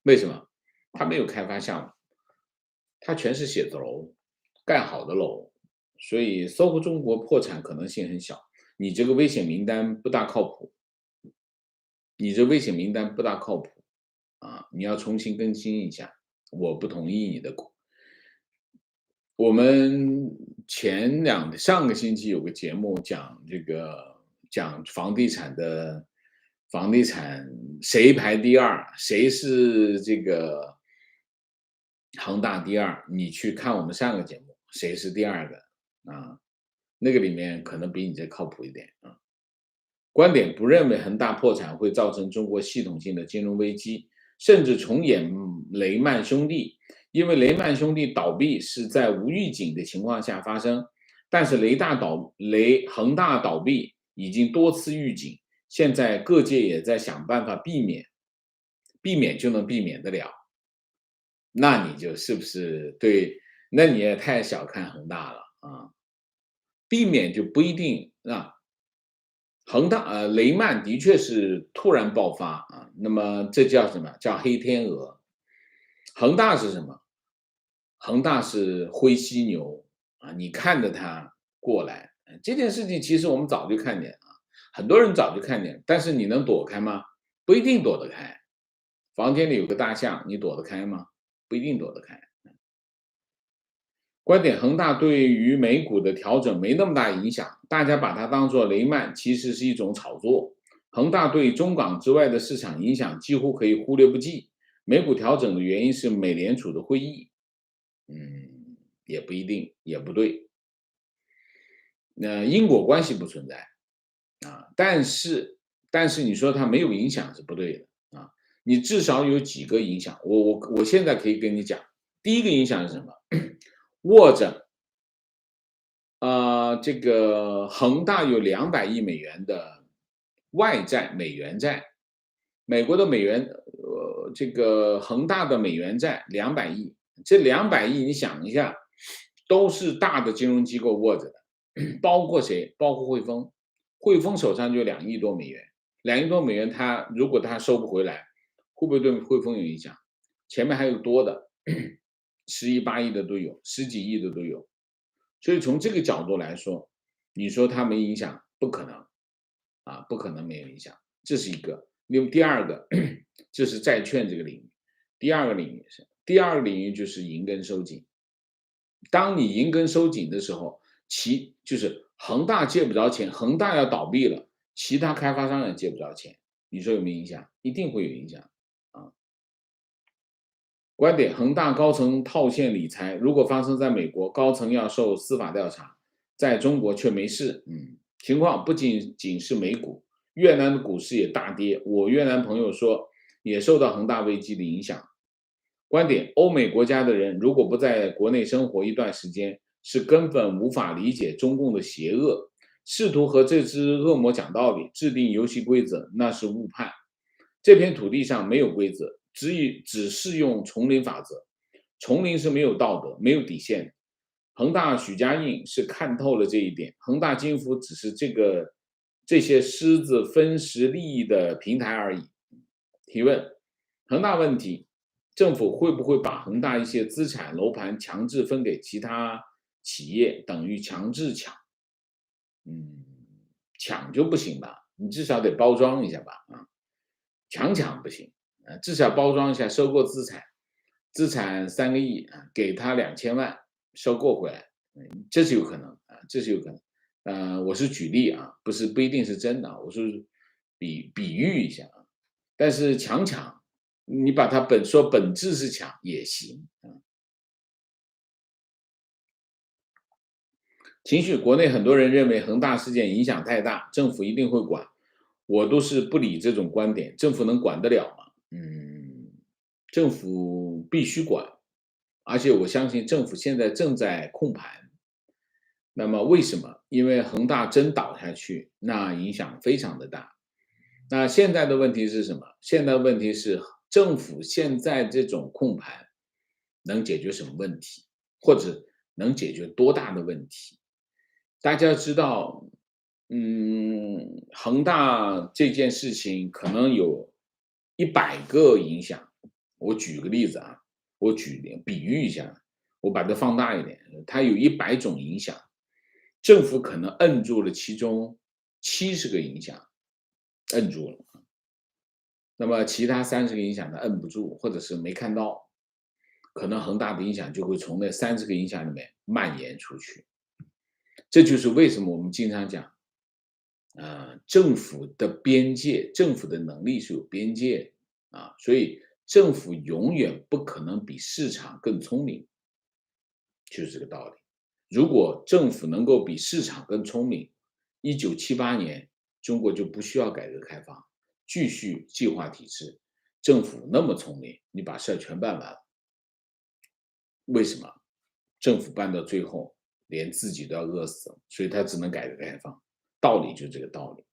为什么？它没有开发项目，它全是写字楼，盖好的楼，所以 SOHO 中国破产可能性很小。你这个危险名单不大靠谱，你要重新更新一下。我不同意你的。我们上个星期有个节目讲房地产谁排第二，谁是这个恒大第二，你去看我们上个节目，谁是第二个那个里面可能比你这靠谱一点观点不认为恒大破产会造成中国系统性的金融危机，甚至重演雷曼兄弟，因为雷曼兄弟倒闭是在无预警的情况下发生，但是恒大倒闭已经多次预警，现在各界也在想办法避免。避免就能避免得了，那你就是不是对？那你也太小看恒大了啊！避免就不一定啊。恒大雷曼的确是突然爆发啊，那么这叫什么？叫黑天鹅。恒大是什么？恒大是灰犀牛啊，你看着它过来，这件事情其实我们早就看见了，很多人早就看见，但是你能躲开吗？不一定躲得开。房间里有个大象，你躲得开吗？不一定躲得开。观点：恒大对于美股的调整没那么大影响，大家把它当做雷曼，其实是一种炒作。恒大对中港之外的市场影响几乎可以忽略不计。美股调整的原因是美联储的会议，也不一定，也不对。那因果关系不存在啊，但是你说它没有影响是不对的啊。你至少有几个影响，我现在可以跟你讲，第一个影响是什么？握着这个恒大有200亿美元的外债，美元债，美国的美元，这个恒大的美元债200亿，这200亿你想一下，都是大的金融机构握着的，包括谁？包括汇丰，汇丰手上就2亿多美元，2亿多美元，如果他收不回来，会不会对汇丰有影响？前面还有多的，10亿、8亿的都有，十几亿的都有。所以从这个角度来说，你说它没影响，不可能啊，不可能没有影响，这是一个。另第二个，这是债券这个领域，第二个领域就是银根收紧。当你银根收紧的时候，就是恒大借不着钱，恒大要倒闭了，其他开发商也借不着钱，你说有没有影响？一定会有影响啊。观点：恒大高层套现理财，如果发生在美国，高层要受司法调查，在中国却没事。情况不仅是美股，越南的股市也大跌。我越南朋友说，也受到恒大危机的影响。观点：欧美国家的人如果不在国内生活一段时间，是根本无法理解中共的邪恶，试图和这只恶魔讲道理，制定游戏规则，那是误判。这片土地上没有规则，只适用丛林法则。丛林是没有道德、没有底线的。恒大许家印是看透了这一点，恒大金服只是这些狮子分食利益的平台而已。提问：恒大问题，政府会不会把恒大一些资产楼盘强制分给其他企业，等于强制抢？抢就不行吧，你至少得包装一下吧，抢不行，至少包装一下，收购资产3个亿给他2000万收购回来，这是有可能这是有可能。我是举例不一定是真的，我是比喻一下但是抢，你把它本质是抢也行情绪，国内很多人认为恒大事件影响太大，政府一定会管，我都是不理这种观点。政府能管得了吗？政府必须管，而且我相信政府现在正在控盘。那么为什么？因为恒大真倒下去，那影响非常的大。那现在的问题是什么？现在的问题是政府现在这种控盘能解决什么问题，或者能解决多大的问题？大家知道，恒大这件事情可能有100个影响。我举个例子我比喻一下，我把它放大一点，它有100种影响，政府可能摁住了其中70个影响，摁住了，那么其他30个影响它摁不住，或者是没看到，可能恒大的影响就会从那30个影响里面蔓延出去。这就是为什么我们经常讲，政府的边界，政府的能力是有边界所以政府永远不可能比市场更聪明，就是这个道理。如果政府能够比市场更聪明，1978年中国就不需要改革开放，继续计划体制。政府那么聪明，你把事儿全办完了，为什么？政府办到最后，连自己都要饿死了，所以他只能改革开放。道理就是这个道理。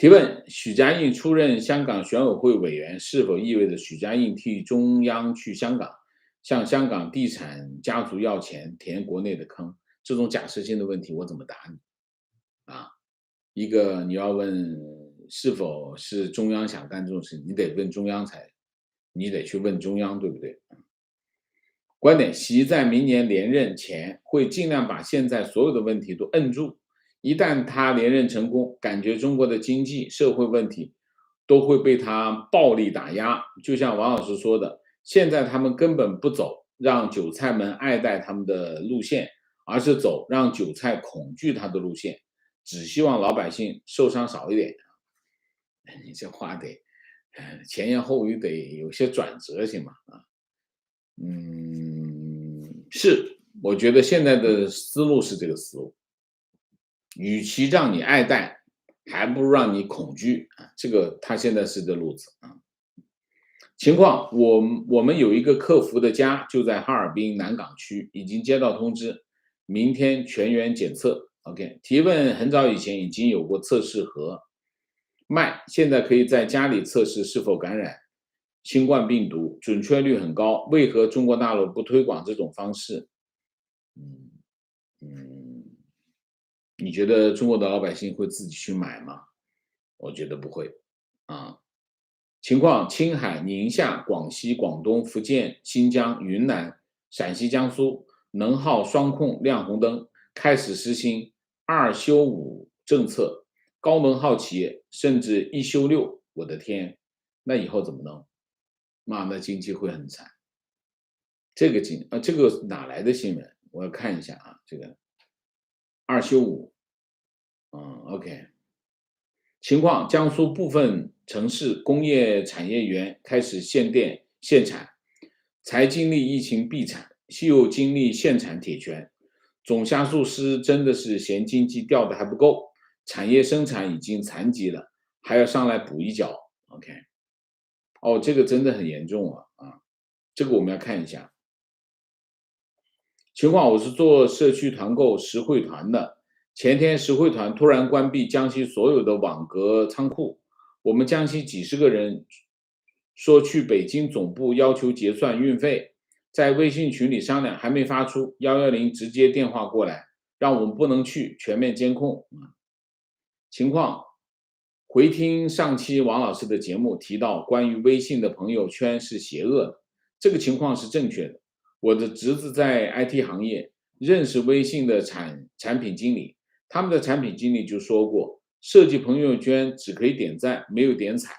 提问：许家印出任香港选委会委员，是否意味着许家印替中央去香港，向香港地产家族要钱，填国内的坑？这种假设性的问题，我怎么答你？啊，一个你要问是否是中央想干这种事，你得问中央你得去问中央，对不对？观点：习在明年连任前会尽量把现在所有的问题都摁住，一旦他连任成功，感觉中国的经济社会问题都会被他暴力打压。就像王老师说的，现在他们根本不走让韭菜们爱戴他们的路线，而是走让韭菜恐惧他的路线，只希望老百姓受伤少一点。你这话得前言后语得有些转折行吗？是，我觉得现在的思路是这个思路，与其让你爱戴，还不如让你恐惧啊。这个他现在是这路子啊。情况，我们有一个客服的家就在哈尔滨南港区，已经接到通知，明天全员检测。OK， 提问很早以前已经有过测试和麦，现在可以在家里测试是否感染新冠病毒，准确率很高。为何中国大陆不推广这种方式？你觉得中国的老百姓会自己去买吗？我觉得不会啊。情况：青海、宁夏、广西、广东、福建、新疆、云南、陕西、江苏能耗双控亮红灯，开始实行2休5政策，高能耗企业甚至1休6，我的天，那以后怎么弄？那经济会很惨。这个哪来的新闻？我要看一下啊，这个2休5。OK。情况：江苏部分城市工业产业园开始限电限产，才经历疫情闭产，又经历限产铁拳，总下述司真的是嫌经济掉的还不够，产业生产已经残疾了，还要上来补一脚。OK， 这个真的很严重啊！这个我们要看一下情况。我是做社区团购实惠团的。前天实惠团突然关闭江西所有的网格仓库，我们江西几十个人说去北京总部要求结算运费，在微信群里商量，还没发出110直接电话过来，让我们不能去，全面监控。情况：回听上期王老师的节目提到关于微信的朋友圈是邪恶的，这个情况是正确的。我的侄子在 IT 行业认识微信的产品经理，他们的产品经理就说过，设计朋友圈只可以点赞，没有点彩，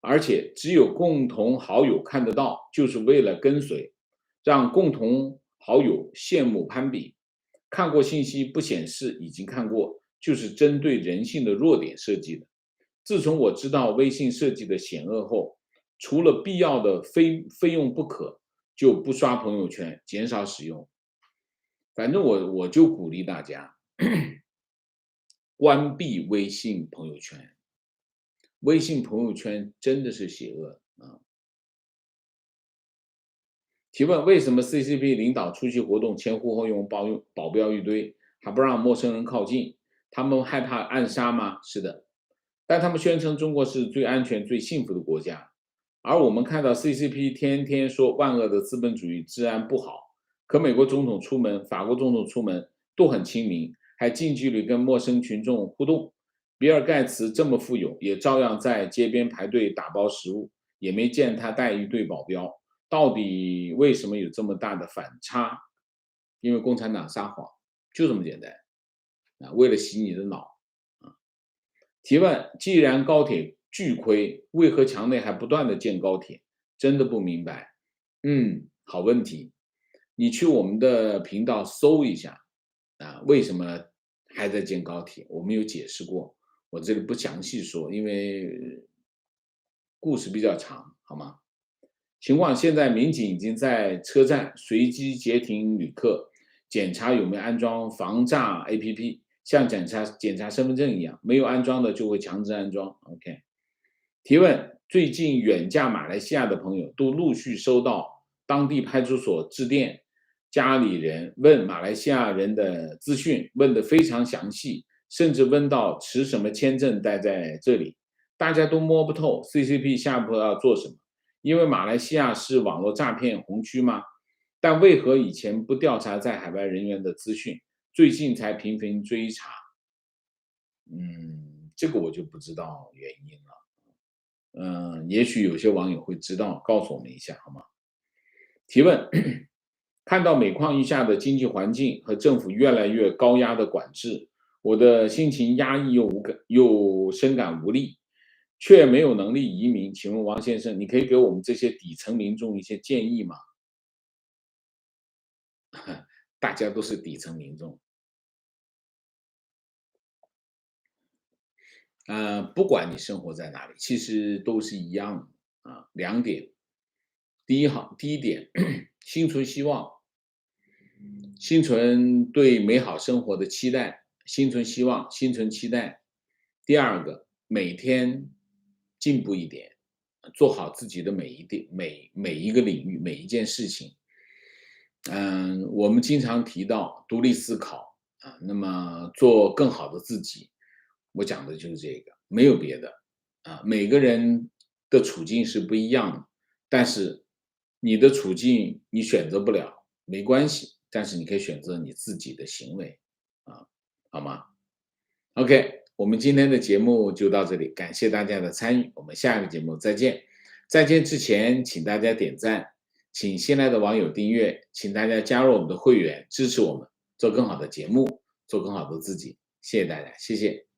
而且只有共同好友看得到，就是为了跟随，让共同好友羡慕攀比。看过信息不显示已经看过，就是针对人性的弱点设计的。自从我知道微信设计的险恶后，除了必要的非用不可，就不刷朋友圈，减少使用。反正我就鼓励大家关闭微信朋友圈，微信朋友圈真的是邪恶啊！提问：为什么 CCP 领导出席活动前后后用保镖一堆，还不让陌生人靠近？他们害怕暗杀吗？是的，但他们宣称中国是最安全、最幸福的国家，而我们看到 CCP 天天说万恶的资本主义治安不好，可美国总统出门、法国总统出门都很亲民，还近距离跟陌生群众互动。比尔盖茨这么富有，也照样在街边排队打包食物，也没见他带一队保镖。到底为什么有这么大的反差？因为共产党撒谎，就这么简单为了洗你的脑提问：既然高铁巨亏，为何墙内还不断的建高铁？真的不明白。好问题，你去我们的频道搜一下为什么还在建高铁？我们有解释过，我这里不详细说，因为故事比较长，好吗？情况：现在民警已经在车站随机截停旅客，检查有没有安装防诈 APP， 像检查身份证一样，没有安装的就会强制安装。OK。提问：最近远嫁马来西亚的朋友都陆续收到当地派出所致电，家里人问马来西亚人的资讯，问得非常详细，甚至问到持什么签证待在这里，大家都摸不透 CCP 下一步要做什么。因为马来西亚是网络诈骗红区吗？但为何以前不调查在海外人员的资讯，最近才频频追查？这个我就不知道原因了。也许有些网友会知道，告诉我们一下好吗？提问：看到每况愈下的经济环境和政府越来越高压的管制，我的心情压抑又深感无力，却没有能力移民。请问王先生，你可以给我们这些底层民众一些建议吗？大家都是底层民众，不管你生活在哪里，其实都是一样的啊。两点，第一点，心存希望，心存对美好生活的期待，心存希望，心存期待。第二个，每天进步一点，做好自己的每一个领域每一件事情。我们经常提到独立思考啊，那么做更好的自己，我讲的就是这个，没有别的啊。每个人的处境是不一样的，但是你的处境你选择不了，没关系，但是你可以选择你自己的行为啊，好吗？OK，我们今天的节目就到这里，感谢大家的参与，我们下一个节目再见。再见之前，请大家点赞，请新来的网友订阅，请大家加入我们的会员，支持我们做更好的节目，做更好的自己。谢谢大家，谢谢。